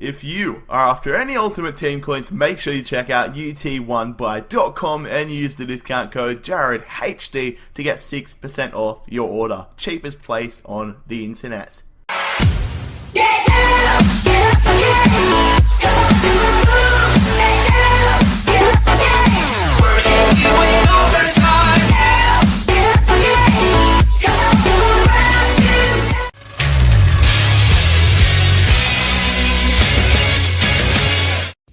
If you are after any Ultimate Team coins, make sure you check out ut1buy.com and use the discount code JarradHD to get 6% off your order. Cheapest place on the internet. Get down, get up again. Get up again. Working you in overtime. Get up again. Come around you.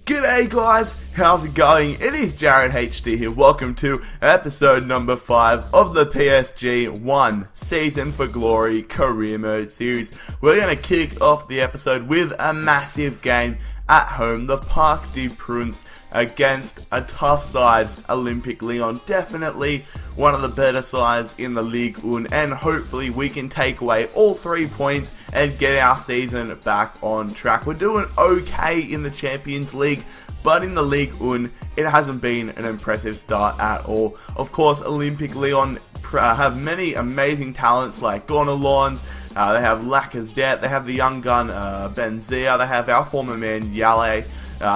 G'day guys, how's it going? It is Jarrad HD here. Welcome to episode number 5 of the PSG 1 Season for Glory Career Mode series. We're going to kick off the episode with a massive game at home, the Parc des Princes against a tough side, Olympique Lyon. Definitely one of the better sides in the Ligue 1, and hopefully we can take away all 3 points and get our season back on track. We're doing okay in the Champions League, but in the Ligue 1, it hasn't been an impressive start at all. Of course, Olympique Lyon have many amazing talents like Gonalons, they have Lacazette, they have the young gun Benzia, they have our former man Yale.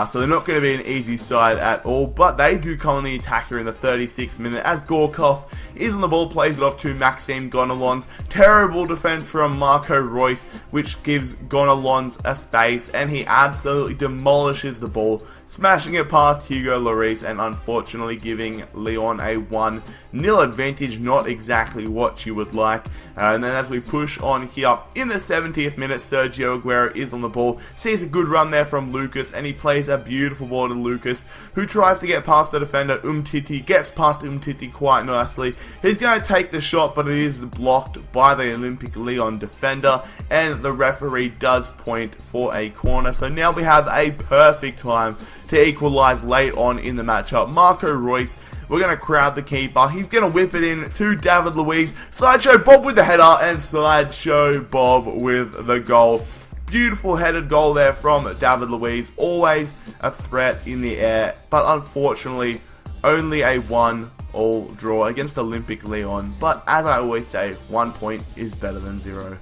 So they're not going to be an easy side at all, but they do come on the attacker in the 36th minute as Gorkov is on the ball, plays it off to Maxime Gonalons. Terrible defense from Marco Reus, which gives Gonalons a space, and he absolutely demolishes the ball, smashing it past Hugo Lloris and unfortunately giving Lyon a 1-0 advantage. Not exactly what you would like. And then as we push on here in the 70th minute, Sergio Aguero is on the ball, sees a good run there from Lucas, and he plays a beautiful ball to Lucas, who tries to get past the defender Umtiti, gets past Umtiti quite nicely. He's going to take the shot, but it is blocked by the Olympique Lyon defender, and the referee does point for a corner. So now we have a perfect time to equalise late on in the matchup. Marco Reus, we're going to crowd the keeper. He's going to whip it in to David Luiz. Sideshow Bob with the header, and Sideshow Bob with the goal. Beautiful headed goal there from David Luiz. Always a threat in the air, but unfortunately only a 1-1 draw against Olympique Lyon. But as I always say, 1 point is better than 0.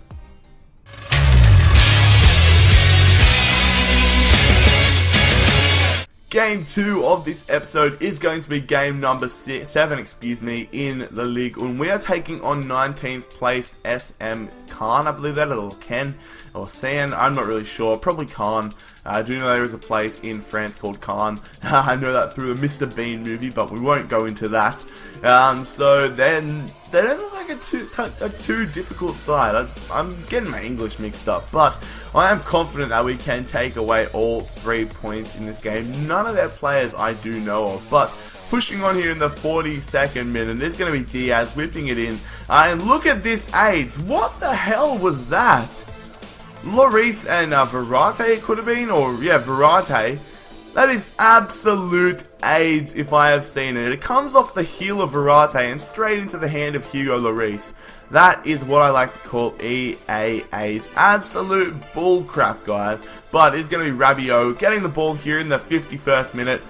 Game 2 of this episode is going to be game number 7 in the Ligue 1. We are taking on 19th placed SM Caen, I believe that, or Ken, or Caen, I'm not really sure, probably Caen. I do know there is a place in France called Caen. I know that through the Mr. Bean movie, but we won't go into that. So then, they don't look like a too difficult side. I'm getting my English mixed up, but I am confident that we can take away all 3 points in this game. None of their players I do know of, but pushing on here in the 42nd minute, there's going to be Diaz whipping it in. And look at this AIDS. What the hell was that? Lloris and Verratti it could have been, or yeah, Verratti. That is absolute AIDS if I have seen it. It comes off the heel of Verratti and straight into the hand of Hugo Lloris. That is what I like to call EA AIDS. Absolute bullcrap, guys. But it's going to be Rabiot getting the ball here in the 51st minute.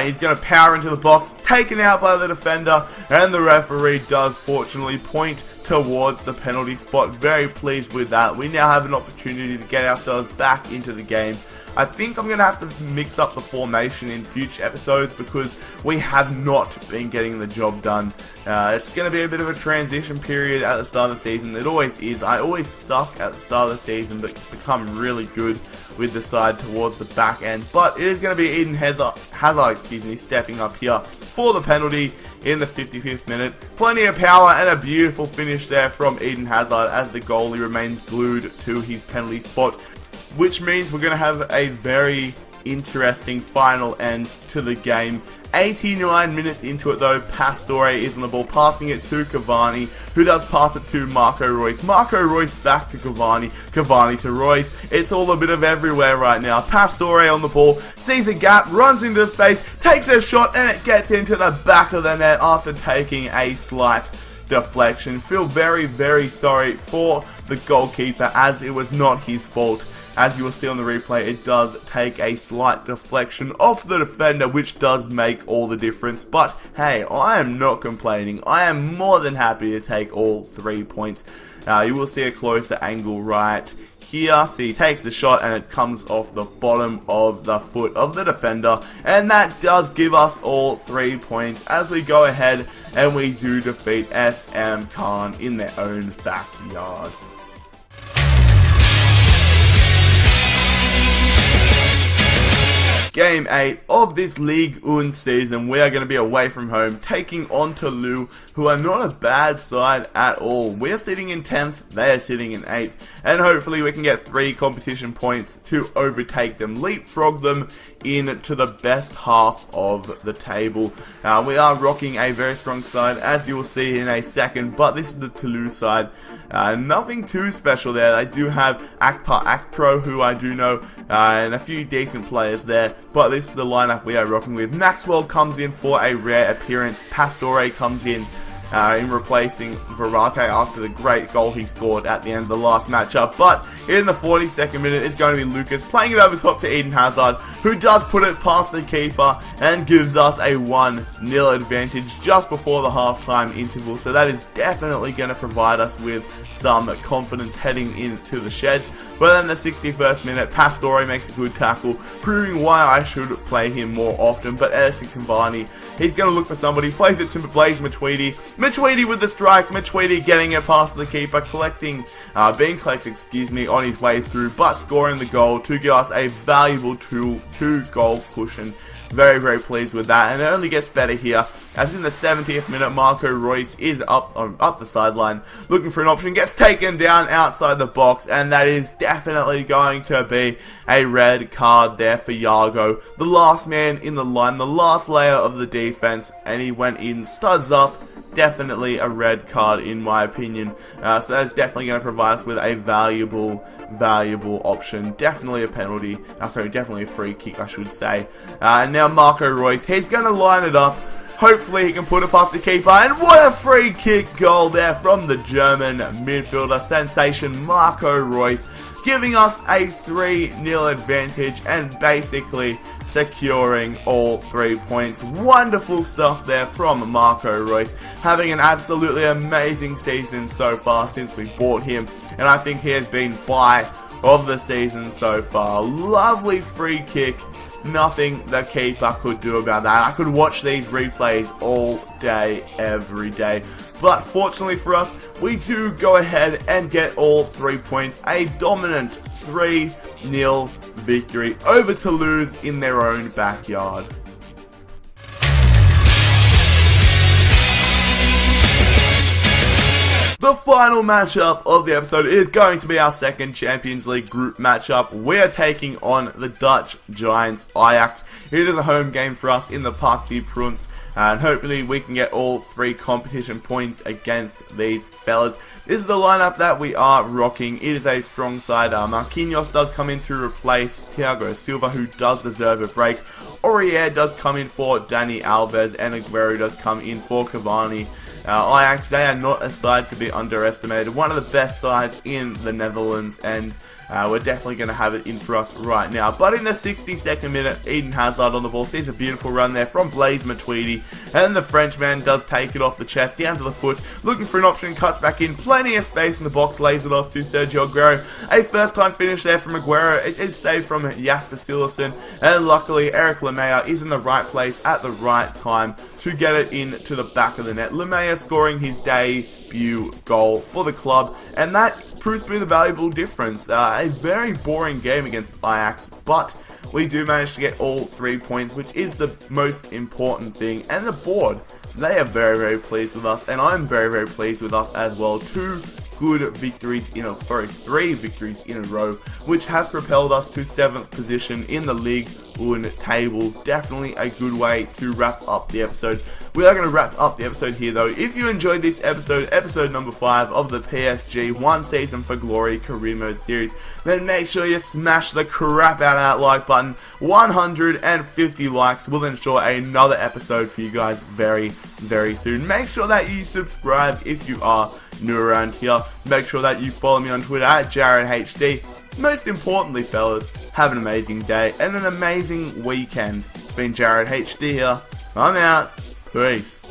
He's going to power into the box, taken out by the defender, and the referee does fortunately point towards the penalty spot. Very pleased with that. We now have an opportunity to get ourselves back into the game. I think I'm going to have to mix up the formation in future episodes because we have not been getting the job done. It's going to be a bit of a transition period at the start of the season. It always is. I always suck at the start of the season but become really good with the side towards the back end. But it is going to be Eden Hazard, stepping up here for the penalty in the 55th minute. Plenty of power and a beautiful finish there from Eden Hazard as the goalie remains glued to his penalty spot, which means we're going to have a very interesting final end to the game. 89 minutes into it though, Pastore is on the ball, passing it to Cavani, who does pass it to Marco Reus. Marco Reus back to Cavani, Cavani to Reus. It's all a bit of everywhere right now. Pastore on the ball, sees a gap, runs into space, takes a shot, and it gets into the back of the net after taking a slight deflection. Feel very, very sorry for the goalkeeper as it was not his fault. as you will see on the replay, it does take a slight deflection off the defender, which does make all the difference. But hey, I am not complaining. I am more than happy to take all 3 points. You will see a closer angle right here. So he takes the shot and it comes off the bottom of the foot of the defender, and that does give us all 3 points as we go ahead and we do defeat SM Caen in their own backyard. Game 8 of this Ligue 1 season, we are going to be away from home, taking on Toulouse, who are not a bad side at all. We're sitting in 10th, they are sitting in 8th, and hopefully we can get 3 competition points to overtake them, leapfrog them into the best half of the table. We are rocking a very strong side, as you will see in a second, but this is the Toulouse side. Nothing too special there. They do have Akpro, who I do know, and a few decent players there. But this is the lineup we are rocking with. Maxwell comes in for a rare appearance. Pastore comes in replacing Verate after the great goal he scored at the end of the last matchup. But in the 42nd minute, it's going to be Lucas playing it over top to Eden Hazard, who does put it past the keeper and gives us a 1-0 advantage just before the halftime interval. So that is definitely going to provide us with some confidence heading into the sheds. But then the 61st minute, Pastore makes a good tackle, proving why I should play him more often. But Edison Cavani, he's going to look for somebody, plays it to Blaise Matuidi. Matuidi with the strike, Matuidi getting it past the keeper, being collected, on his way through, but scoring the goal to give us a valuable 2-goal cushion. Very, very pleased with that, and it only gets better here, as in the 70th minute, Marco Reus is up the sideline, looking for an option, gets taken down outside the box, and that is definitely going to be a red card there for Iago, the last man in the line, the last layer of the defense, and he went in studs up. Definitely a red card in my opinion, so that's definitely going to provide us with a valuable option. Definitely a penalty, definitely a free kick I should say. And now Marco Reus, he's going to line it up. Hopefully he can put it past the keeper, and what a free kick goal there from the German midfielder sensation Marco Reus, giving us a 3-0 advantage and basically securing all 3 points. Wonderful stuff there from Marco Reus, having an absolutely amazing season so far since we bought him, and I think he has been buy of the season so far. Lovely free kick. Nothing the keeper could do about that. I could watch these replays all day, every day. But fortunately for us, we do go ahead and get all 3 points. A dominant 3-0 victory over Toulouse in their own backyard. The final matchup of the episode is going to be our second Champions League group matchup. We are taking on the Dutch Giants Ajax. It is a home game for us in the Parc des Princes, and hopefully we can get all 3 competition points against these fellas. This is the lineup that we are rocking. It is a strong side. Marquinhos does come in to replace Thiago Silva, who does deserve a break. Aurier does come in for Dani Alves, and Aguero does come in for Cavani. Ajax, they are not a side to be underestimated. One of the best sides in the Netherlands, and we're definitely going to have it in for us right now. But in the 62nd minute, Eden Hazard on the ball sees a beautiful run there from Blaise Matuidi, and the Frenchman does take it off the chest, down to the foot, looking for an option, cuts back in, plenty of space in the box, lays it off to Sergio Aguero. A first time finish there from Aguero. It is saved from Jasper Cillessen, and luckily Eric Lemaier is in the right place at the right time to get it into the back of the net. Lemaier scoring his debut goal for the club, and that proves to be the valuable difference. A very boring game against Ajax, but we do manage to get all 3 points, which is the most important thing. And the board, they are very, very pleased with us, and I'm very, very pleased with us as well. 3 victories in a row, which has propelled us to 7th position in the Ligue 1 table. Definitely a good way to wrap up the episode. We are going to wrap up the episode here though. If you enjoyed this episode, episode number 5 of the PSG One Season for Glory Career Mode series, then make sure you smash the crap out of that like button. 150 likes will ensure another episode for you guys very, very soon. Make sure that you subscribe if you are new around here. Make sure that you follow me on Twitter at JarradHD. most importantly, fellas, have an amazing day and an amazing weekend. It's been Jarrad HD here. I'm out. Peace.